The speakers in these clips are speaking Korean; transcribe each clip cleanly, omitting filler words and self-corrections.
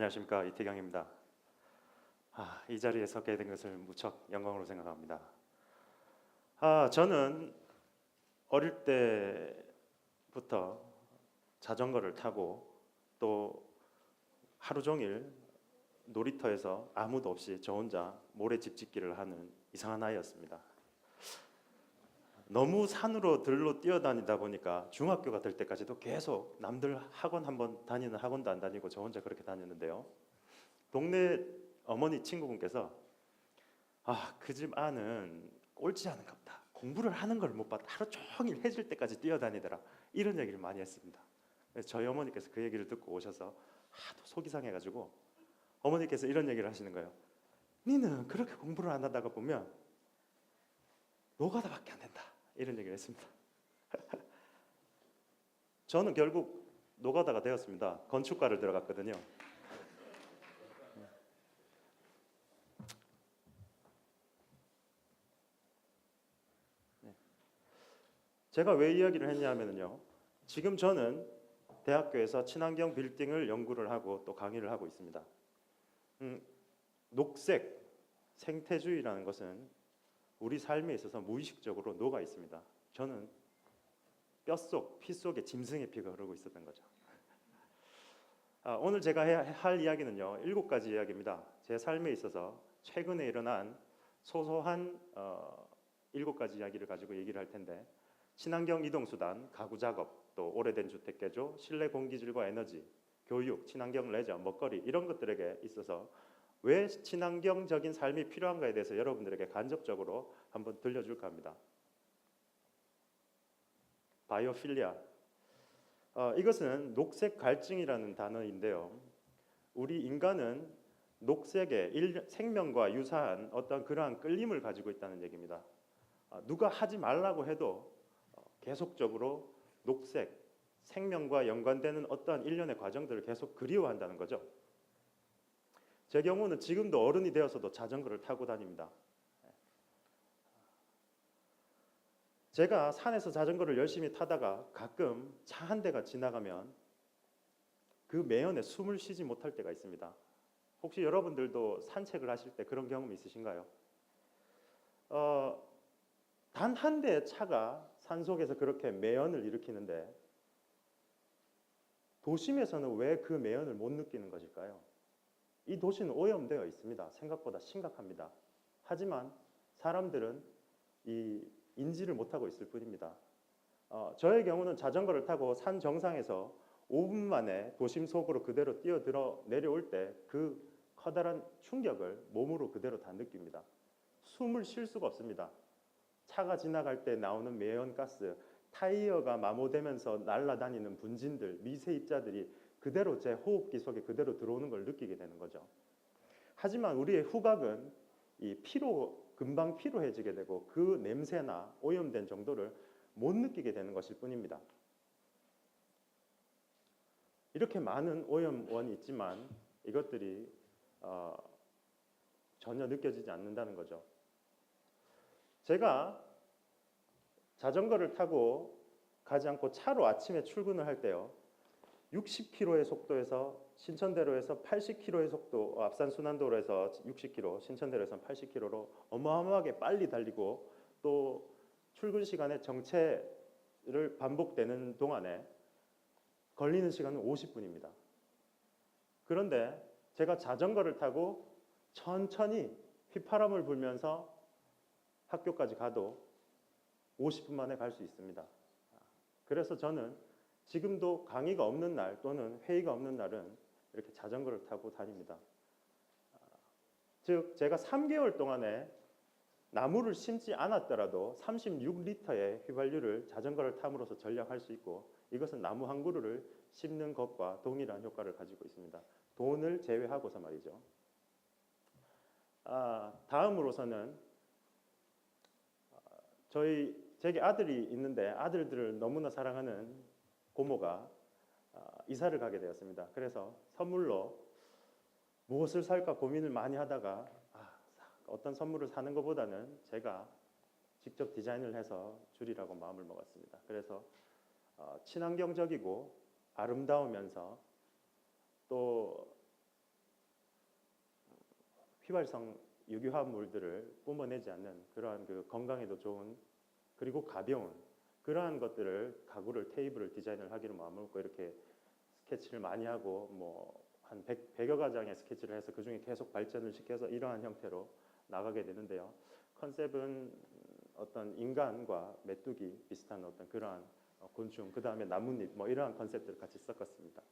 안녕하십니까, 이태경입니다. 이 자리에 서게 된 것을 무척 영광으로 생각합니다. 저는 어릴 때부터 자전거를 타고 또 하루 종일 놀이터에서 아무도 없이 저 혼자 모래집짓기를 하는 이상한 아이였습니다. 너무 산으로 들로 뛰어다니다 보니까 중학교가 될 때까지도 계속 남들 학원 한번 다니는 학원도 안 다니고 저 혼자 그렇게 다녔는데요. 동네 어머니 친구분께서 그 집 아는 꼴찌 하는갑다. 공부를 하는 걸 못 봤다. 하루 종일 해질 때까지 뛰어다니더라. 이런 얘기를 많이 했습니다. 그래서 저희 어머니께서 그 얘기를 듣고 오셔서 하도 속이 상해가지고 어머니께서 이런 얘기를 하시는 거예요. 니는 그렇게 공부를 안 하다가 보면 노가다밖에 안 된다. 이런 얘기를 했습니다. 저는 결국 노가다가 되었습니다. 건축과를 들어갔거든요. 제가 왜 이야기를 했냐면요. 지금 저는 대학교에서 친환경 빌딩을 연구를 하고 또 강의를 하고 있습니다. 녹색, 생태주의라는 것은 우리 삶에 있어서 무의식적으로 녹아 있습니다. 저는 뼛속, 피 속에 짐승의 피가 흐르고 있었던 거죠. 오늘 제가 할 이야기는요, 7가지 이야기입니다. 제 삶에 있어서 최근에 일어난 소소한 7가지 이야기를 가지고 얘기를 할 텐데, 친환경 이동수단, 가구작업, 또 오래된 주택개조, 실내 공기질과 에너지, 교육, 친환경 레저, 먹거리 이런 것들에게 있어서 왜 친환경적인 삶이 필요한가에 대해서 여러분들에게 간접적으로 한번 들려줄까 합니다. 바이오필리아, 이것은 녹색 갈증이라는 단어인데요. 우리 인간은 녹색에 생명과 유사한 어떤 그러한 끌림을 가지고 있다는 얘기입니다. 누가 하지 말라고 해도 계속적으로 녹색, 생명과 연관되는 어떠한 일련의 과정들을 계속 그리워한다는 거죠. 제 경우는 지금도 어른이 되어서도 자전거를 타고 다닙니다. 제가 산에서 자전거를 열심히 타다가 가끔 차 한 대가 지나가면 그 매연에 숨을 쉬지 못할 때가 있습니다. 혹시 여러분들도 산책을 하실 때 그런 경험 있으신가요? 단 한 대의 차가 산속에서 그렇게 매연을 일으키는데 도심에서는 왜 그 매연을 못 느끼는 것일까요? 이 도시는 오염되어 있습니다. 생각보다 심각합니다. 하지만 사람들은 이 인지를 못하고 있을 뿐입니다. 저의 경우는 자전거를 타고 산 정상에서 5분 만에 도심 속으로 그대로 뛰어들어 내려올 때 그 커다란 충격을 몸으로 그대로 다 느낍니다. 숨을 쉴 수가 없습니다. 차가 지나갈 때 나오는 매연가스, 타이어가 마모되면서 날아다니는 분진들, 미세 입자들이 그대로 제 호흡기 속에 그대로 들어오는 걸 느끼게 되는 거죠. 하지만 우리의 후각은 금방 피로해지게 되고 그 냄새나 오염된 정도를 못 느끼게 되는 것일 뿐입니다. 이렇게 많은 오염원이 있지만 이것들이 전혀 느껴지지 않는다는 거죠. 제가 자전거를 타고 가지 않고 차로 아침에 출근을 할 때요, 60km의 속도에서 신천대로에서 80km의 속도, 앞산순환도로에서 60km, 신천대로에서 80km로 어마어마하게 빨리 달리고 또 출근 시간에 정체를 반복되는 동안에 걸리는 시간은 50분입니다. 그런데 제가 자전거를 타고 천천히 휘파람을 불면서 학교까지 가도 50분 만에 갈 수 있습니다. 그래서 저는 지금도 강의가 없는 날 또는 회의가 없는 날은 이렇게 자전거를 타고 다닙니다. 즉 제가 3개월 동안에 나무를 심지 않았더라도 36리터의 휘발유를 자전거를 탐으로써 절약할 수 있고, 이것은 나무 한 그루를 심는 것과 동일한 효과를 가지고 있습니다. 돈을 제외하고서 말이죠. 다음으로서는 제게 아들이 있는데 아들들을 너무나 사랑하는 고모가 이사를 가게 되었습니다. 그래서 선물로 무엇을 살까 고민을 많이 하다가 어떤 선물을 사는 것보다는 제가 직접 디자인을 해서 주리라고 마음을 먹었습니다. 그래서 친환경적이고 아름다우면서 또 휘발성 유기화합물들을 뿜어내지 않는 그러한 그 건강에도 좋은 그리고 가벼운 그러한 것들을 가구를 테이블을 디자인을 하기로 마음을 먹고 이렇게 스케치를 많이 하고 뭐 한 100여 가장의 스케치를 해서 그중에 계속 발전을 시켜서 이러한 형태로 나가게 되는데요. 컨셉은 어떤 인간과 메뚜기 비슷한 어떤 그러한 곤충, 그 다음에 나뭇잎 뭐 이러한 컨셉들을 같이 섞었습니다.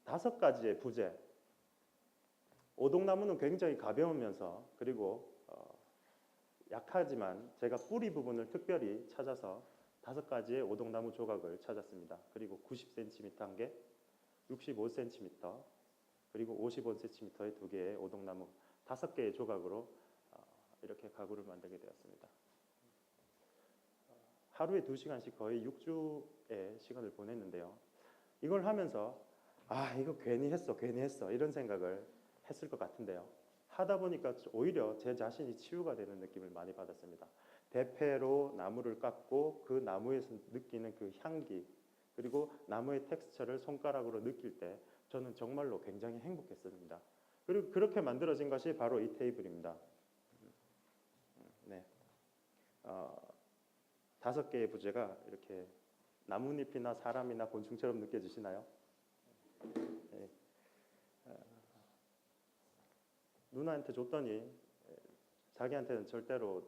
5가지의 부재. 오동나무는 굉장히 가벼우면서 그리고 약하지만 제가 뿌리 부분을 특별히 찾아서 5가지의 오동나무 조각을 찾았습니다. 그리고 90cm 한 개, 65cm, 그리고 55cm의 2개의 오동나무 5개의 조각으로 이렇게 가구를 만들게 되었습니다. 하루에 2시간씩 거의 6주의 시간을 보냈는데요. 이걸 하면서 이거 괜히 했어 이런 생각을 했을 것 같은데요. 하다 보니까 오히려 제 자신이 치유가 되는 느낌을 많이 받았습니다. 대패로 나무를 깎고 그 나무에서 느끼는 그 향기 그리고 나무의 텍스처를 손가락으로 느낄 때 저는 정말로 굉장히 행복했습니다. 그리고 그렇게 만들어진 것이 바로 이 테이블입니다. 네, 5개의 부재가 이렇게 나뭇잎이나 사람이나 곤충처럼 느껴지시나요? 네. 누나한테 줬더니 자기한테는 절대로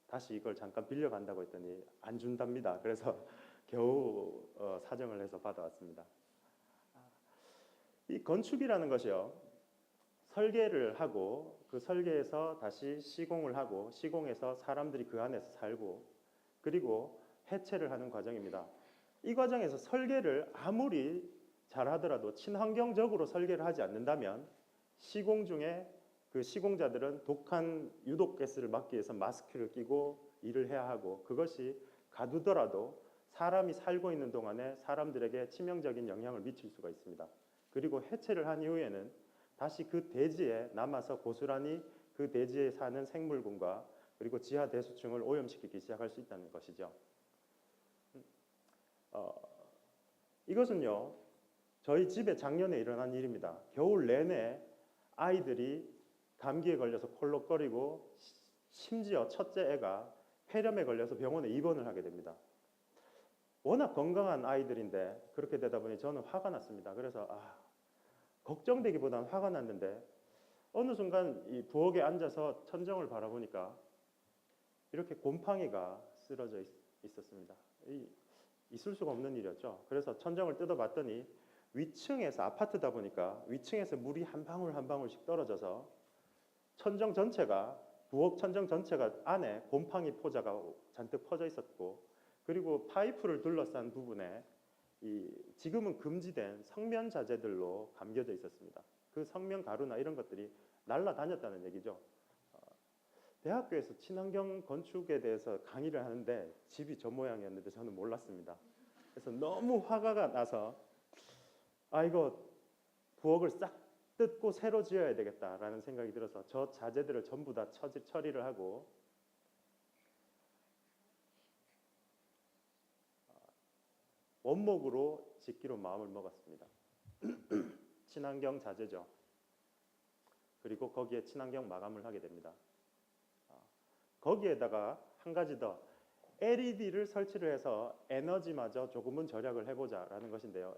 다시 이걸 잠깐 빌려간다고 했더니 안 준답니다. 그래서 겨우 사정을 해서 받아왔습니다. 이 건축이라는 것이요, 설계를 하고 그 설계에서 다시 시공을 하고 시공해서 사람들이 그 안에서 살고 그리고 해체를 하는 과정입니다. 이 과정에서 설계를 아무리 잘하더라도 친환경적으로 설계를 하지 않는다면 시공 중에 그 시공자들은 독한 유독가스를 막기 위해서 마스크를 끼고 일을 해야 하고 그것이 가두더라도 사람이 살고 있는 동안에 사람들에게 치명적인 영향을 미칠 수가 있습니다. 그리고 해체를 한 이후에는 다시 그 대지에 남아서 고스란히 그 대지에 사는 생물군과 그리고 지하 대수층을 오염시키기 시작할 수 있다는 것이죠. 이것은요, 저희 집에 작년에 일어난 일입니다. 겨울 내내 아이들이 감기에 걸려서 콜록거리고 심지어 첫째 애가 폐렴에 걸려서 병원에 입원을 하게 됩니다. 워낙 건강한 아이들인데 그렇게 되다 보니 저는 화가 났습니다. 그래서 걱정되기보다는 화가 났는데 어느 순간 이 부엌에 앉아서 천정을 바라보니까 이렇게 곰팡이가 쓰러져 있었습니다. 있을 수가 없는 일이었죠. 그래서 천정을 뜯어봤더니 위층에서 아파트다 보니까 위층에서 물이 한 방울 한 방울씩 떨어져서 천정 전체가 부엌 천정 전체가 안에 곰팡이 포자가 잔뜩 퍼져 있었고 그리고 파이프를 둘러싼 부분에 지금은 금지된 성면 자재들로 감겨져 있었습니다. 그 성면 가루나 이런 것들이 날아다녔다는 얘기죠. 대학교에서 친환경 건축에 대해서 강의를 하는데 집이 저 모양이었는데 저는 몰랐습니다. 그래서 너무 화가 나서 이거 부엌을 싹 뜯고 새로 지어야 되겠다라는 생각이 들어서 저 자재들을 전부 다 처리를 하고 원목으로 짓기로 마음을 먹었습니다. 친환경 자재죠. 그리고 거기에 친환경 마감을 하게 됩니다. 거기에다가 한 가지 더 LED를 설치를 해서 에너지마저 조금은 절약을 해보자라는 것인데요.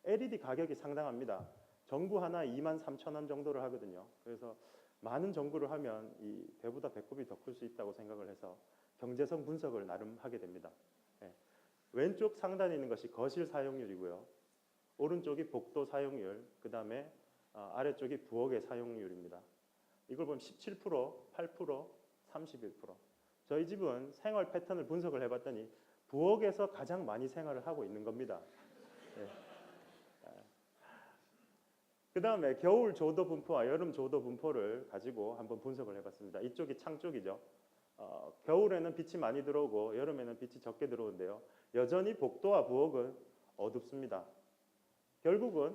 LED 가격이 상당합니다. 전구 하나 23,000원 정도를 하거든요. 그래서 많은 전구를 하면 이 배보다 배꼽이 더 클 수 있다고 생각을 해서 경제성 분석을 나름 하게 됩니다. 왼쪽 상단에 있는 것이 거실 사용률이고요. 오른쪽이 복도 사용률, 그 다음에 아래쪽이 부엌의 사용률입니다. 이걸 보면 17%, 8%, 31%. 저희 집은 생활 패턴을 분석을 해봤더니 부엌에서 가장 많이 생활을 하고 있는 겁니다. 그 다음에 겨울 조도 분포와 여름 조도 분포를 가지고 한번 분석을 해봤습니다. 이쪽이 창 쪽이죠. 겨울에는 빛이 많이 들어오고 여름에는 빛이 적게 들어오는데요. 여전히 복도와 부엌은 어둡습니다. 결국은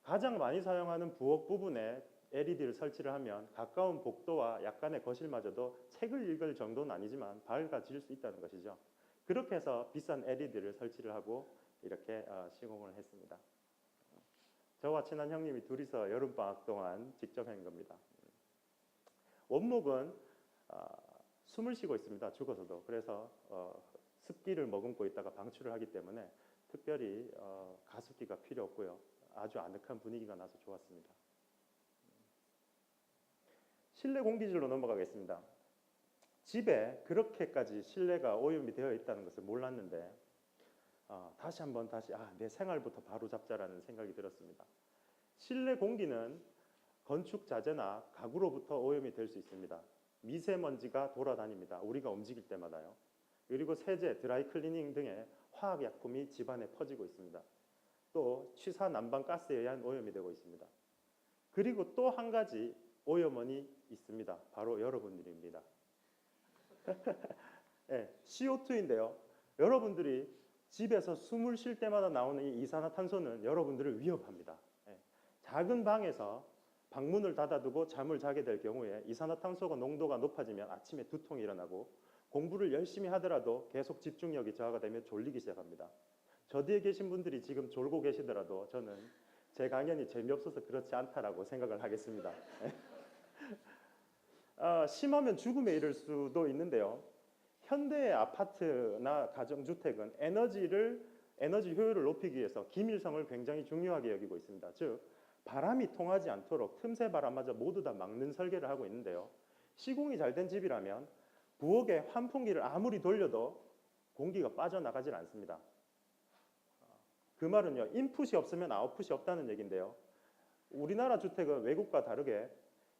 가장 많이 사용하는 부엌 부분에 LED를 설치를 하면 가까운 복도와 약간의 거실마저도 책을 읽을 정도는 아니지만 밝아질 수 있다는 것이죠. 그렇게 해서 비싼 LED를 설치를 하고 이렇게 시공을 했습니다. 저와 친한 형님이 둘이서 여름방학 동안 직접 한 겁니다. 원목은 숨을 쉬고 있습니다. 죽어서도. 그래서 습기를 머금고 있다가 방출을 하기 때문에 특별히 가습기가 필요 없고요. 아주 아늑한 분위기가 나서 좋았습니다. 실내 공기질로 넘어가겠습니다. 집에 그렇게까지 실내가 오염이 되어 있다는 것을 몰랐는데 다시 내 생활부터 바로 잡자라는 생각이 들었습니다. 실내 공기는 건축 자재나 가구로부터 오염이 될 수 있습니다. 미세먼지가 돌아다닙니다. 우리가 움직일 때마다요. 그리고 세제, 드라이클리닝 등의 화학약품이 집안에 퍼지고 있습니다. 또 취사 난방 가스에 의한 오염이 되고 있습니다. 그리고 또 한 가지 오염원이 있습니다. 바로 여러분들입니다. 네, CO2인데요. 여러분들이 집에서 숨을 쉴 때마다 나오는 이 이산화탄소는 여러분들을 위협합니다. 네, 작은 방에서 방문을 닫아두고 잠을 자게 될 경우에 이산화탄소가 농도가 높아지면 아침에 두통이 일어나고 공부를 열심히 하더라도 계속 집중력이 저하가 되면 졸리기 시작합니다. 저 뒤에 계신 분들이 지금 졸고 계시더라도 저는 제 강연이 재미없어서 그렇지 않다라고 생각을 하겠습니다. 심하면 죽음에 이를 수도 있는데요. 현대의 아파트나 가정주택은 에너지 효율을 높이기 위해서 기밀성을 굉장히 중요하게 여기고 있습니다. 즉 바람이 통하지 않도록 틈새 바람마저 모두 다 막는 설계를 하고 있는데요. 시공이 잘 된 집이라면 부엌에 환풍기를 아무리 돌려도 공기가 빠져나가질 않습니다. 그 말은요, 인풋이 없으면 아웃풋이 없다는 얘기인데요. 우리나라 주택은 외국과 다르게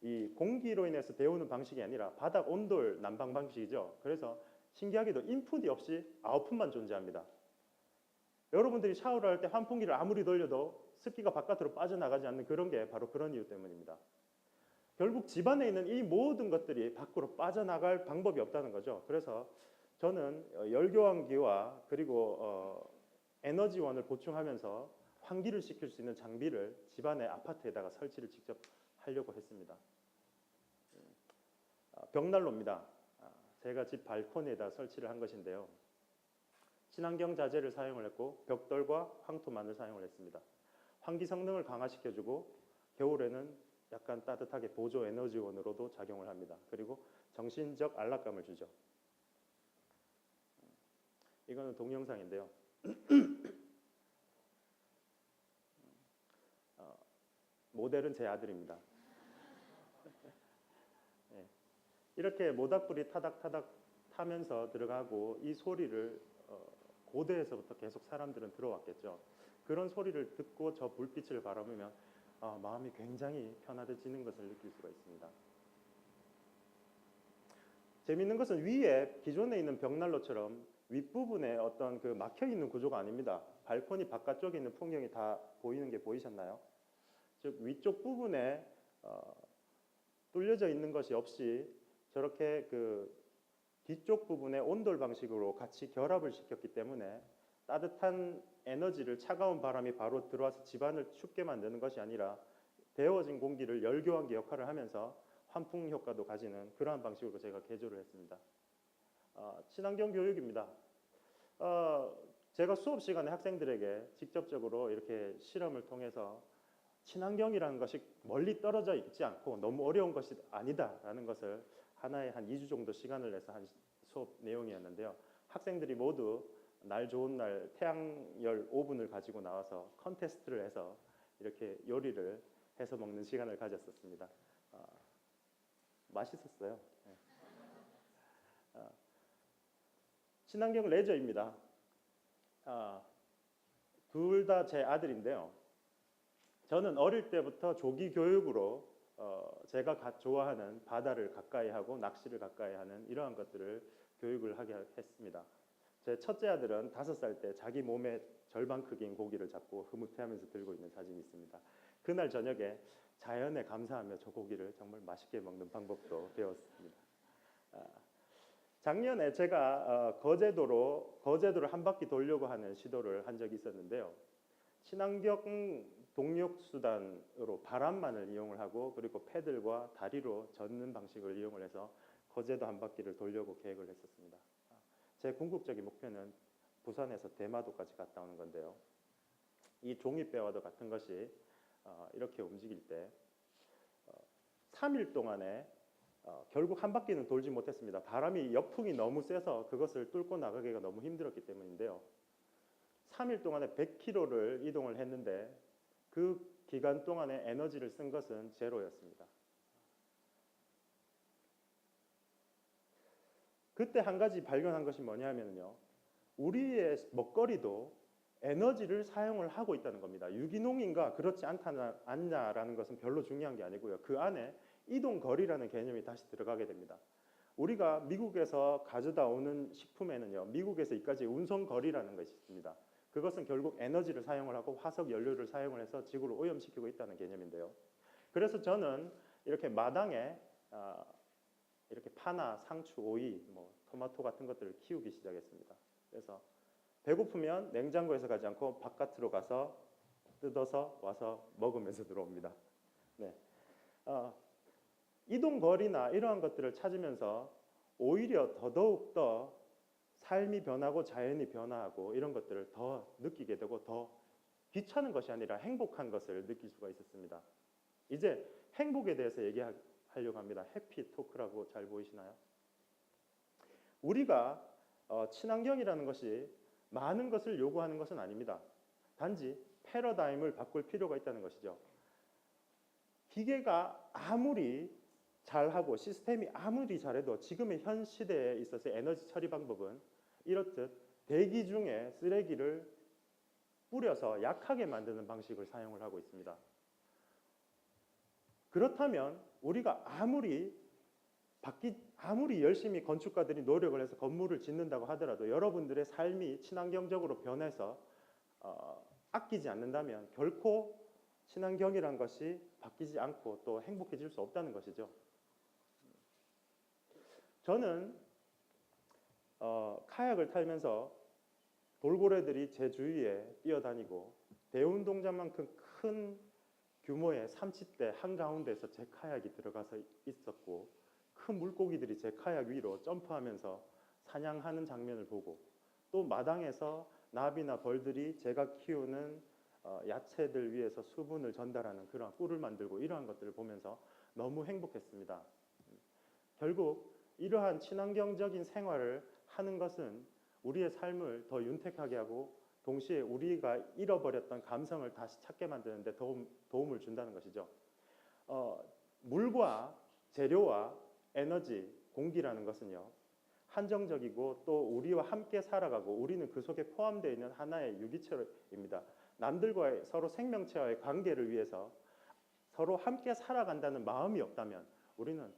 이 공기로 인해서 데우는 방식이 아니라 바닥 온돌 난방 방식이죠. 그래서 신기하게도 인풋이 없이 아웃풋만 존재합니다. 여러분들이 샤워를 할 때 환풍기를 아무리 돌려도 습기가 바깥으로 빠져나가지 않는 그런 게 바로 그런 이유 때문입니다. 결국 집안에 있는 이 모든 것들이 밖으로 빠져나갈 방법이 없다는 거죠. 그래서 저는 열교환기와 그리고 에너지원을 보충하면서 환기를 시킬 수 있는 장비를 집안의 아파트에다가 설치를 직접 하려고 했습니다. 벽난로입니다. 제가 집 발코니에다 설치를 한 것인데요. 친환경 자재를 사용을 했고 벽돌과 황토만을 사용을 했습니다. 환기 성능을 강화시켜주고 겨울에는 약간 따뜻하게 보조 에너지원으로도 작용을 합니다. 그리고 정신적 안락감을 주죠. 이거는 동영상인데요. 모델은 제 아들입니다. 네. 이렇게 모닥불이 타닥타닥 타면서 들어가고 이 소리를 고대에서부터 계속 사람들은 들어왔겠죠. 그런 소리를 듣고 저 불빛을 바라보면 마음이 굉장히 편안해지는 것을 느낄 수가 있습니다. 재미있는 것은 위에 기존에 있는 벽난로처럼 윗부분에 어떤 그 막혀있는 구조가 아닙니다. 발코니 바깥쪽에 있는 풍경이 다 보이는 게 보이셨나요? 즉 위쪽 부분에 뚫려져 있는 것이 없이 저렇게 그 뒤쪽 부분에 온돌 방식으로 같이 결합을 시켰기 때문에 따뜻한 에너지를 차가운 바람이 바로 들어와서 집안을 춥게 만드는 것이 아니라 데워진 공기를 열교환기 역할을 하면서 환풍 효과도 가지는 그러한 방식으로 제가 개조를 했습니다. 친환경 교육입니다. 제가 수업 시간에 학생들에게 직접적으로 이렇게 실험을 통해서 친환경이라는 것이 멀리 떨어져 있지 않고 너무 어려운 것이 아니다라는 것을 하나에 한 2주 정도 시간을 내서 한 수업 내용이었는데요. 학생들이 모두 날 좋은 날 태양열 오븐을 가지고 나와서 컨테스트를 해서 이렇게 요리를 해서 먹는 시간을 가졌었습니다. 맛있었어요. 네. 친환경 레저입니다. 둘 다 제 아들인데요. 저는 어릴 때부터 조기 교육으로 제가 좋아하는 바다를 가까이 하고 낚시를 가까이 하는 이러한 것들을 교육을 하게 했습니다. 제 첫째 아들은 5살 때 자기 몸의 절반 크기인 고기를 잡고 흐뭇해하면서 들고 있는 사진이 있습니다. 그날 저녁에 자연에 감사하며 저 고기를 정말 맛있게 먹는 방법도 배웠습니다. 작년에 제가 거제도를 한 바퀴 돌려고 하는 시도를 한 적이 있었는데요. 친환경 동력 수단으로 바람만을 이용을 하고 그리고 패들과 다리로 젓는 방식을 이용을 해서 거제도 한 바퀴를 돌려고 계획을 했었습니다. 제 궁극적인 목표는 부산에서 대마도까지 갔다 오는 건데요. 이 종이배와도 같은 것이 이렇게 움직일 때 3일 동안에 결국 한 바퀴는 돌지 못했습니다. 바람이 역풍이 너무 세서 그것을 뚫고 나가기가 너무 힘들었기 때문인데요. 3일 동안에 100km를 이동을 했는데 그 기간 동안에 에너지를 쓴 것은 제로였습니다. 그때 한 가지 발견한 것이 뭐냐면요. 우리의 먹거리도 에너지를 사용을 하고 있다는 겁니다. 유기농인가 그렇지 않냐라는 것은 별로 중요한 게 아니고요. 그 안에 이동 거리라는 개념이 다시 들어가게 됩니다. 우리가 미국에서 가져다 오는 식품에는요. 미국에서 이까지 운송 거리라는 것이 있습니다. 그것은 결국 에너지를 사용을 하고 화석 연료를 사용을 해서 지구를 오염시키고 있다는 개념인데요. 그래서 저는 이렇게 마당에 이렇게 파나 상추, 오이, 토마토 같은 것들을 키우기 시작했습니다. 그래서 배고프면 냉장고에서 가지 않고 바깥으로 가서 뜯어서 와서 먹으면서 들어옵니다. 네. 이동 거리나 이러한 것들을 찾으면서 오히려 더더욱 더 삶이 변하고 자연이 변화하고 이런 것들을 더 느끼게 되고 더 귀찮은 것이 아니라 행복한 것을 느낄 수가 있었습니다. 이제 행복에 대해서 얘기하려고 합니다. 해피 토크라고 잘 보이시나요? 우리가 친환경이라는 것이 많은 것을 요구하는 것은 아닙니다. 단지 패러다임을 바꿀 필요가 있다는 것이죠. 기계가 아무리 잘하고 시스템이 아무리 잘해도 지금의 현 시대에 있어서 에너지 처리 방법은 이렇듯 대기 중에 쓰레기를 뿌려서 약하게 만드는 방식을 사용을 하고 있습니다. 그렇다면 우리가 아무리 열심히 건축가들이 노력을 해서 건물을 짓는다고 하더라도 여러분들의 삶이 친환경적으로 변해서 아끼지 않는다면 결코 친환경이란 것이 바뀌지 않고 또 행복해질 수 없다는 것이죠. 저는 카약을 타면서 돌고래들이 제 주위에 뛰어다니고 대운동장만큼 큰 규모의 삼치대 한가운데에서 제 카약이 들어가서 있었고 큰 물고기들이 제 카약 위로 점프하면서 사냥하는 장면을 보고 또 마당에서 나비나 벌들이 제가 키우는 야채들 위해서 수분을 전달하는 그런 꿀을 만들고 이러한 것들을 보면서 너무 행복했습니다. 결국 이러한 친환경적인 생활을 하는 것은 우리의 삶을 더 윤택하게 하고 동시에 우리가 잃어버렸던 감성을 다시 찾게 만드는 데 도움을 준다는 것이죠. 물과 재료와 에너지, 공기라는 것은요. 한정적이고 또 우리와 함께 살아가고 우리는 그 속에 포함되어 있는 하나의 유기체입니다. 남들과의 서로 생명체와의 관계를 위해서 서로 함께 살아간다는 마음이 없다면 우리는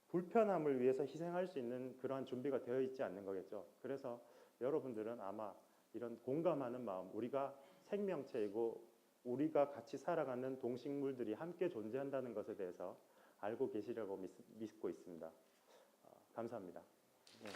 불편함을 위해서 희생할 수 있는 그러한 준비가 되어 있지 않는 거겠죠. 그래서 여러분들은 아마 이런 공감하는 마음, 우리가 생명체이고 우리가 같이 살아가는 동식물들이 함께 존재한다는 것에 대해서 알고 계시려고 믿고 있습니다. 감사합니다. 네.